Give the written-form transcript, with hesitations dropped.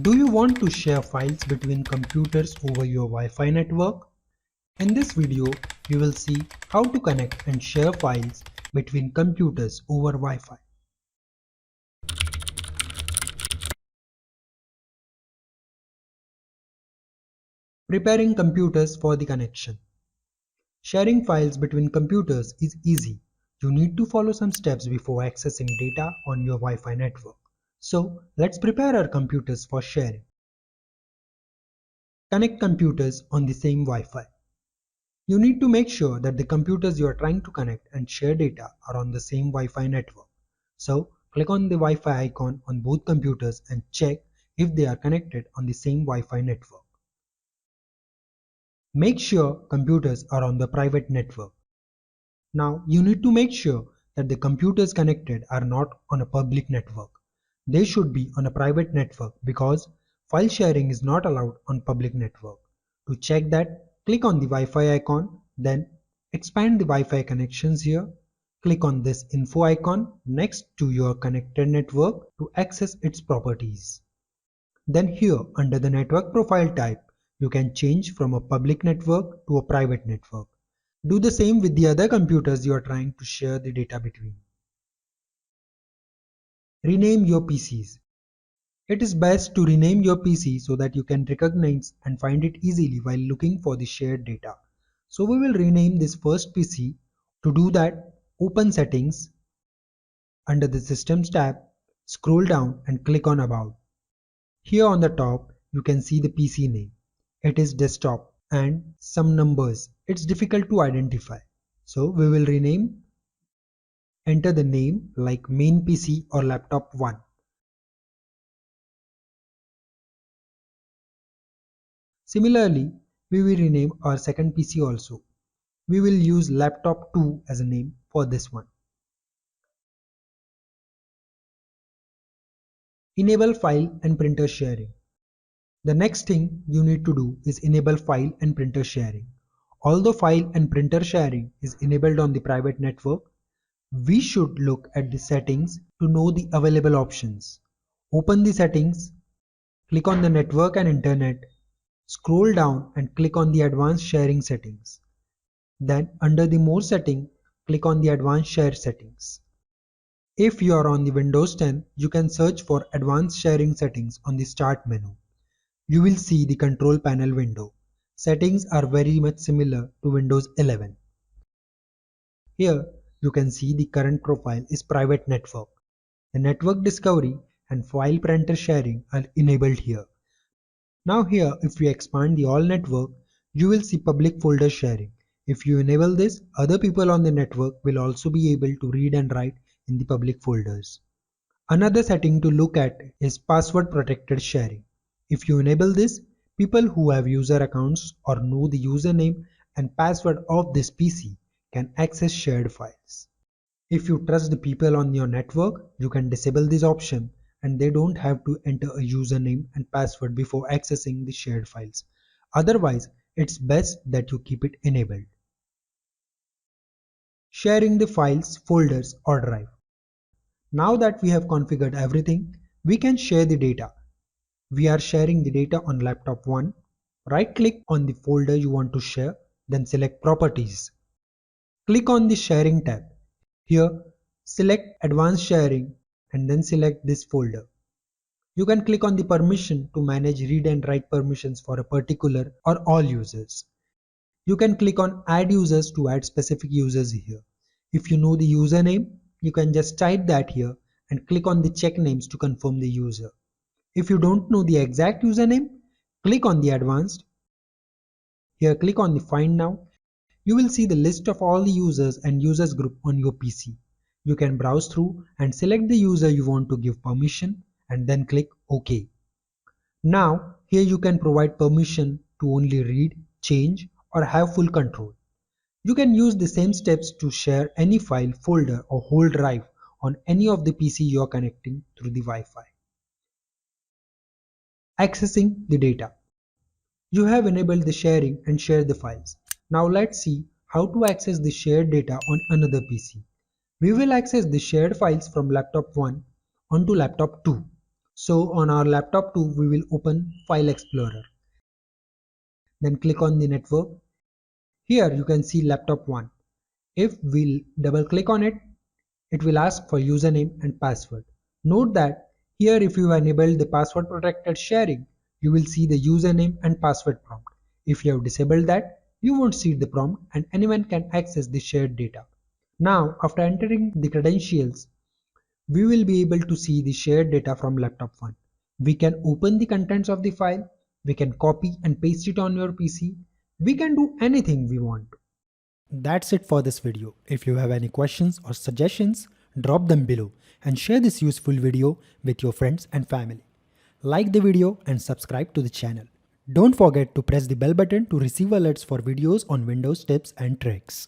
Do you want to share files between computers over your Wi-Fi network? In this video, we will see how to connect and share files between computers over Wi-Fi. Preparing computers for the connection. Sharing files between computers is easy. You need to follow some steps before accessing data on your Wi-Fi network. So, let's prepare our computers for sharing. Connect computers on the same Wi-Fi. You need to make sure that the computers you are trying to connect and share data are on the same Wi-Fi network. So, click on the Wi-Fi icon on both computers and check if they are connected on the same Wi-Fi network. Make sure computers are on the private network. Now, you need to make sure that the computers connected are not on a public network. They should be on a private network because file sharing is not allowed on public network. To check that, click on the Wi-Fi icon, then expand the Wi-Fi connections here. Click on this info icon next to your connected network to access its properties. Then here under the network profile type, you can change from a public network to a private network. Do the same with the other computers you are trying to share the data between. Rename your PCs. It is best to rename your PC so that you can recognize and find it easily while looking for the shared data. So we will rename this first PC. To do that, open Settings. Under the Systems tab, scroll down and click on About. Here on the top, you can see the PC name. It is desktop and some numbers. It's difficult to identify. So we will enter the name like main PC or laptop 1. Similarly, we will rename our second PC also. We will use laptop 2 as a name for this one. Enable file and printer sharing. The next thing you need to do is enable file and printer sharing. Although file and printer sharing is enabled on the private network, we should look at the settings to know the available options. Open the settings, click on the network and internet, scroll down and click on the advanced sharing settings. Then under the more setting, click on the advanced share settings. If you are on the Windows 10, you can search for advanced sharing settings on the start menu. You will see the control panel window. Settings are very much similar to Windows 11. Here you can see the current profile is private network. The network discovery and file printer sharing are enabled here. Now here if we expand the all network, you will see public folder sharing. If you enable this, other people on the network will also be able to read and write in the public folders. Another setting to look at is password protected sharing. If you enable this, people who have user accounts or know the username and password of this PC can access shared files. If you trust the people on your network, you can disable this option and they don't have to enter a username and password before accessing the shared files. Otherwise, it's best that you keep it enabled. Sharing the files, folders or drive. Now that we have configured everything, we can share the data. We are sharing the data on laptop 1. Right click on the folder you want to share, then select Properties. Click on the Sharing tab. Here, select Advanced Sharing and then select this folder. You can click on the permission to manage read and write permissions for a particular or all users. You can click on Add Users to add specific users here. If you know the username, you can just type that here and click on the check names to confirm the user. If you don't know the exact username, click on the Advanced. Here click on the Find Now. You will see the list of all the users and users group on your PC. You can browse through and select the user you want to give permission and then click OK. Now here you can provide permission to only read, change or have full control. You can use the same steps to share any file, folder or whole drive on any of the PC you are connecting through the Wi-Fi. Accessing the data. You have enabled the sharing and share the files. Now let's see how to access the shared data on another PC. We will access the shared files from laptop 1 onto laptop 2. So on our laptop 2, we will open File Explorer. Then click on the network. Here you can see laptop 1. If we double click on it, it will ask for username and password. Note that here if you enable the password protected sharing, you will see the username and password prompt. If you have disabled that, you won't see the prompt and anyone can access the shared data. Now, after entering the credentials, we will be able to see the shared data from laptop 1. We can open the contents of the file, we can copy and paste it on your PC, we can do anything we want. That's it for this video. If you have any questions or suggestions, drop them below and share this useful video with your friends and family. Like the video and subscribe to the channel. Don't forget to press the bell button to receive alerts for videos on Windows tips and tricks.